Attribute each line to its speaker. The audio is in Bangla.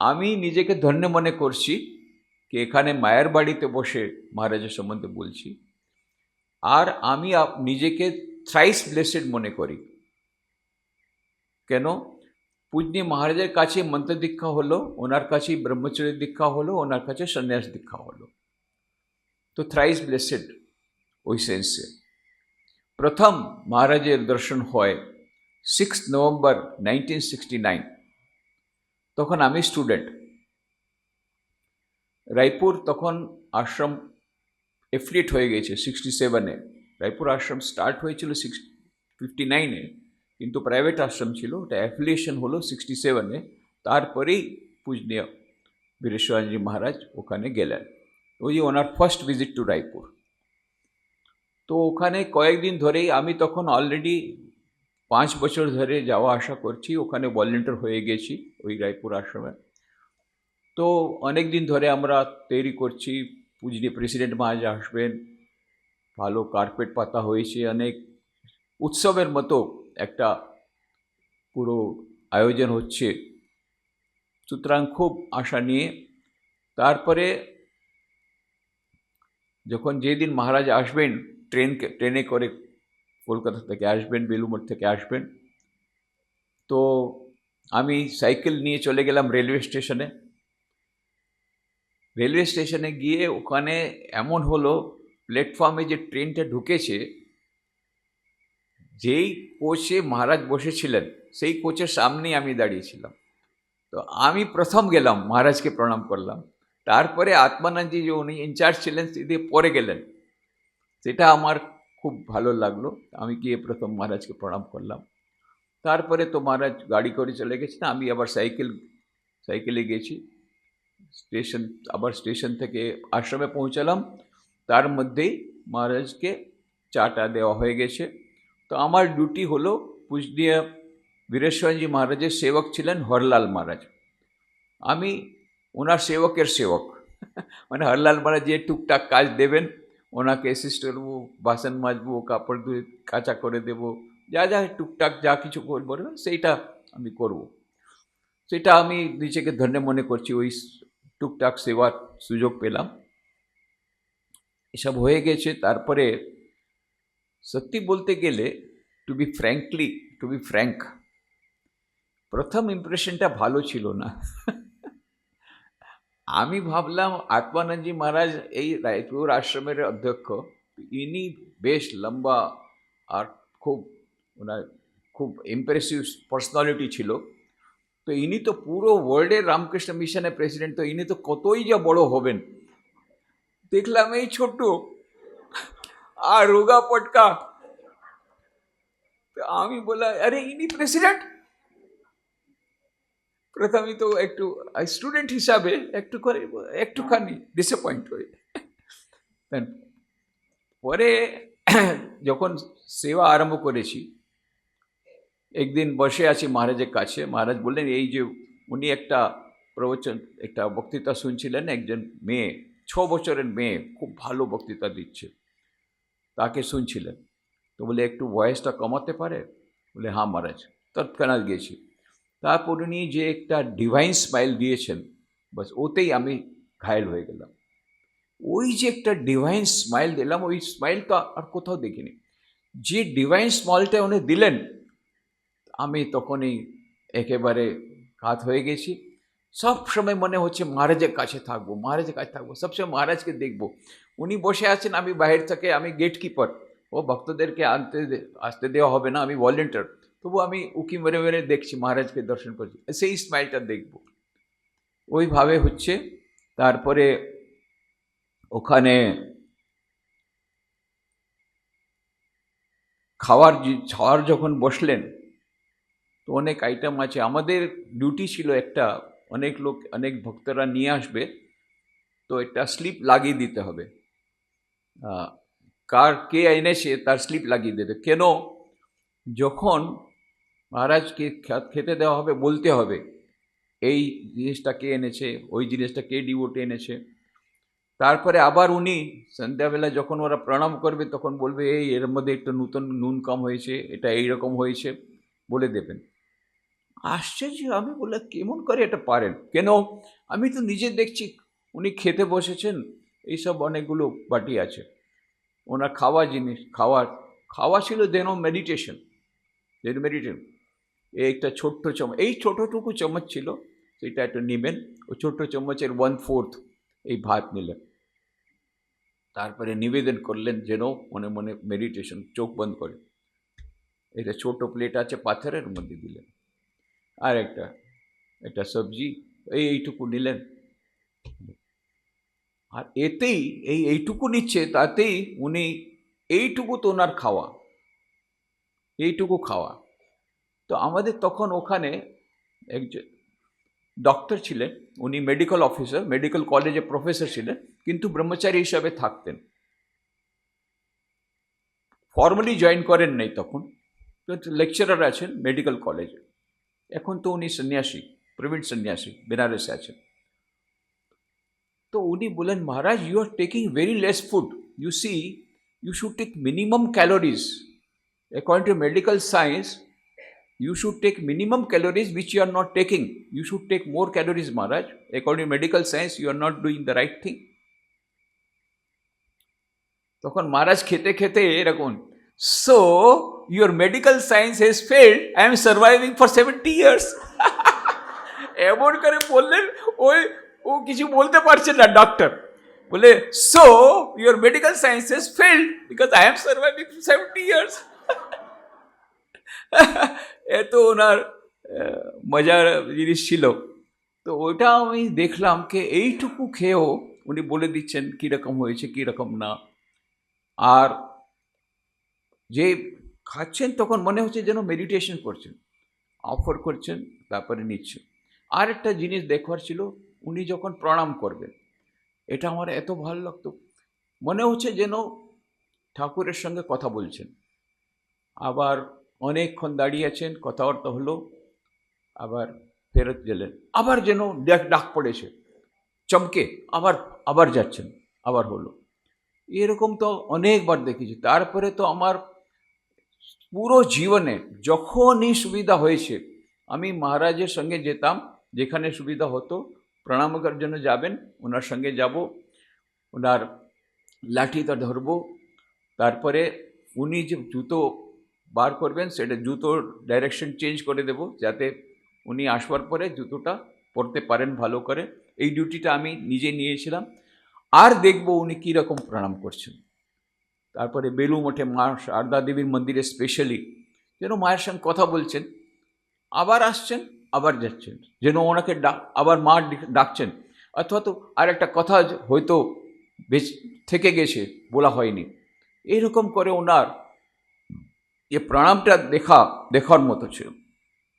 Speaker 1: আমি নিজেকে ধন্য মনে করছি কি এখানে মায়ের বাড়িতে বসে মহারাজের সম্বন্ধে বলছি। আর আমি নিজেকে থ্রাইস ব্লেসেড মনে করি। কেন? পূজ্য মহারাজের কাছে মন্ত্র দীক্ষা হলো, ওনার কাছেই ব্রহ্মচর্য দীক্ষা হলো, ওনার কাছে সন্ন্যাস দীক্ষা হলো। তো থ্রাইস ব্লেসেড ওই সেন্সে। প্রথম মহারাজের দর্শন হয় 6 নভেম্বর 1969। তখন আমি স্টুডেন্ট। রায়পুর তখন আশ্রম এফিলিয়েট হয়ে গেছে 67-এ। রায়পুর আশ্রম স্টার্ট হয়েছিল 59-এ, কিন্তু প্রাইভেট আশ্রম ছিল, ওটা অ্যাফিলিয়েশন হলো 67-এ। তারপরেই পূজনীয় বীরেশ্বরানন্দজি মহারাজ ওখানে গেলেন। ওই যে ওনার ফার্স্ট ভিজিট টু রায়পুর। তো ওখানে কয়েকদিন ধরেই আমি তখন অলরেডি 5 বছর ধরে যাওয়া আসা করছি, ওখানে ভলেন্টিয়ার হয়ে গেছি ওই রায়পুর আশ্রমে। তো অনেক দিন ধরে আমরা তৈরি করছি, পূজনীয় প্রেসিডেন্ট মহারাজ আসবেন, ভালো কার্পেট পাতা হয়েছে, অনেক উৎসবের মতো একটা পুরো আয়োজন হচ্ছে। সুতরাং খুব আশা নিয়ে তারপরে যখন যেদিন মহারাজ আসবেন, ট্রেনে করে কলকাতা থেকে আসবেন, বেলুড়মঠ থেকে আসবেন, তো আমি সাইকেল নিয়ে চলে গেলাম রেলওয়ে স্টেশনে। রেলওয়ে স্টেশনে গিয়ে ওখানে এমন হলো, প্ল্যাটফর্মে যে ট্রেনটা ঢুকেছে, যেই কোচে মহারাজ বসেছিলেন সেই কোচের সামনেই আমি দাঁড়িয়েছিলাম। তো আমি প্রথম গেলাম, মহারাজকে প্রণাম করলাম। তারপরে আত্মানন্দজি যে উনি ইনচার্জ ছিলেন তিনি পরে গেলেন। সেটা আমার খুব ভালো লাগলো। আমি গিয়ে প্রথম মহারাজকে প্রণাম করলাম। তারপরে তো মহারাজ গাড়ি করে চলে গেছেন, আমি আবার সাইকেলে গেছি। স্টেশন থেকে আশ্রমে পৌঁছালাম, তার মধ্যেই মহারাজকে চাটা দেওয়া হয়ে গেছে। তো আমার ডিউটি হলো, পূজনীয় বীরেশ্বরজি মহারাজের সেবক ছিলেন হরলাল মহারাজ, আমি ওনার সেবকের সেবক। মানে হরলাল মহারাজ যে টুকটাক কাজ দেবেন, ওনাকে অ্যাসিস্ট করবো, বাসন মাজবো, কাপড় ধুয়ে কাঁচা করে দেবো, যা যা টুকটাক যা কিছু বলবেন সেইটা আমি করব। সেটা আমি নিজেকে ধন্য মনে করছি, ওই টুকটাক সেবার সুযোগ পেলাম। এসব হয়ে গেছে। তারপরে সত্যি বলতে গেলে, টু বি ফ্র্যাঙ্ক, প্রথম ইমপ্রেশনটা ভালো ছিল না। আমি ভাবলাম আত্মানন্দজি মহারাজ এই রায়পুর আশ্রমের অধ্যক্ষ, ইনি বেশ লম্বা আর খুব ওনার খুব ইমপ্রেসিভ পার্সোনালিটি ছিল। তো ইনি তো পুরো ওয়ার্ল্ডের রামকৃষ্ণ মিশনের প্রেসিডেন্ট, তো ইনি তো কতই যা বড় হবেন। দেখলাম এই ছোট্ট আর রোগা পটকা। তো আমি বললাম, আরে ইনি প্রেসিডেন্ট! প্রথমে তো একটু স্টুডেন্ট হিসাবে একটুখানি ডিসঅ্যাপয়েন্ট হয়ে, পরে যখন সেবা আরম্ভ করেছি, একদিন বসে আছি মহারাজের কাছে, মহারাজ বললেন এই যে উনি একটা প্রবচন, একটা বক্তৃতা শুনছিলেন, একজন মেয়ে, 6 বছরের মেয়ে, খুব ভালো বক্তৃতা দিচ্ছে, তাকে শুনছিলেন। তো বলে একটু ভয়েসটা কমাতে পারে? বলে হ্যাঁ মহারাজ। তৎক্ষণাৎ গেছি। তারপর উনি যে একটা ডিভাইন স্মাইল দিয়েছেন, বাস ওতেই আমি ঘায়েল হয়ে গেলাম। ওই যে একটা ডিভাইন স্মাইল দিলাম, ওই স্মাইলটা আর কোথাও দেখিনি। যে ডিভাইন স্মাইলটা উনি দিলেন, আমি তখনই একেবারে কাত হয়ে গেছি। সব সময় মনে হচ্ছে মহারাজের কাছে থাকবো, সবসময় মহারাজকে দেখবো। উনি বসে আছেন, আমি বাইরে থেকে, আমি গেটকিপার, ও ভক্তদেরকে আসতে দেওয়া হবে না, আমি ভলেন্টিয়ার, তবু আমি উকি মেরে মেরে দেখছি, মহারাজকে দর্শন করছি, সেই স্মাইলটা দেখবো, ওইভাবে হচ্ছে। তারপরে ওখানে খাওয়ার যখন বসলেন, তো অনেক আইটেম আছে। আমাদের ডিউটি ছিল একটা, অনেক ভক্তরা নিয়ে আসবে, তো একটা স্লিপ লাগিয়ে দিতে হবে, কে এনেছে তার স্লিপ লাগিয়ে দিতে। কেন? যখন মহারাজকে খেতে দেওয়া হবে, বলতে হবে এই জিনিসটা কে এনেছে, ওই জিনিসটা কে ডিভোটি এনেছে। তারপরে আবার উনি সন্ধ্যাবেলা যখন ওরা প্রণাম করবে, তখন বলবে এর মধ্যে একটু নতুন নুন কম হয়েছে, এটা এইরকম হয়েছে, বলে দেবেন। আশ্চর্য, আমি বললাম কেমন করে এটা পারেন, কেন আমি তো নিজে দেখছি উনি খেতে বসেছেন, এইসব অনেকগুলো বাটি আছে, ওনার খাওয়া জিনিস, খাওয়া ছিল যেন মেডিটেশন, এই একটা ছোট্ট চামচ, এই ছোটোটুকু চামচ ছিল, সেটা একটা নেবেন, ওই ছোট্ট চামচের 1/4 এই ভাত নিলেন, তারপরে নিবেদন করলেন যেন মনে মনে মেডিটেশন, চোখ বন্ধ করে, এটা ছোট প্লেট আছে পাথরের মধ্যে দিলেন, আর একটা সবজি এইটুকু নিলেন, আর এতেই এইটুকু নিচ্ছে, তাতেই উনি এইটুকু তো ওনার এইটুকু খাওয়া। তো আমাদের তখন ওখানে একজন ডক্টর ছিলেন, উনি মেডিকেল অফিসার, মেডিকেল কলেজে প্রফেসর ছিলেন, কিন্তু ব্রহ্মচারী হিসাবে থাকতেন, ফর্মালি জয়েন করেন নাই তখন, লেকচারার আছেন মেডিকেল কলেজে, এখন তো উনি সন্ন্যাসী, প্রবীণ সন্ন্যাসী, বেনারসে আছেন। তো উনি বলেন, Maharaj, you are taking very less food, you see, you should take minimum calories. According to medical science, you should take minimum calories which you are not taking. You should take more calories, Maharaj. According to medical science, you are not doing the right thing. তখন মহারাজ খেতে খেতে এরকম, so your medical science has failed, I am surviving for 70 years. এমন করে বললেন, ও কিছু বলতে পারছে না ডক্টর, বলে, so your medical science has failed because I am surviving for 70 years. এত ওনার মজার জিনিস ছিল। তো ওটা আমি দেখলাম যে এইটুকু খেয়েও উনি বলে দিচ্ছেন কীরকম হয়েছে, কীরকম না, আর যে খাচ্ছেন তখন মনে হচ্ছে যেন মেডিটেশন করছেন, অফার করছেন, তারপরে নিচ্ছেন। আর একটা জিনিস দেখবার ছিল, উনি যখন প্রণাম করবেন, এটা আমার এত ভালো লাগতো, মনে হচ্ছে যেন ঠাকুরের সঙ্গে কথা বলছেন, আবার অনেকক্ষণ দাঁড়িয়ে আছেন, কথাবার্তা হলো, আবার ফেরত গেলেন, আবার যেন ডাক পড়েছে, চমকে আবার যাচ্ছেন, আবার হলো, এরকম তো অনেকবার দেখেছি। তারপরে তো আমার পুরো জীবনে যখনই সুবিধা হয়েছে আমি মহারাজের সঙ্গে যেতাম, যেখানে সুবিধা হতো, প্রণাম করার জন্য যাবেন, ওনার সঙ্গে যাব, ওনার লাঠিটা ধরবো, তারপরে উনি যে জুতো বার করবেন সেটা জুতোর ডাইরেকশন চেঞ্জ করে দেব, যাতে উনি আসবার পরে জুতোটা পরতে পারেন ভালো করে। এই ডিউটিটা আমি নিজে নিয়েছিলাম, আর দেখব উনি কীরকম প্রণাম করছেন। তারপরে বেলু মঠে মা শারদা দেবীর মন্দিরে স্পেশালি যেন মায়ের সঙ্গে কথা বলছেন, আবার আসছেন, আবার যাচ্ছেন, যেন ওনাকে আবার মা ডাকছেন, অথবা তো আর একটা কথা হয়তো থেকে গেছে, বলা হয়নি, এইরকম করে ওনার এ প্রণামটা দেখার মতো ছিল।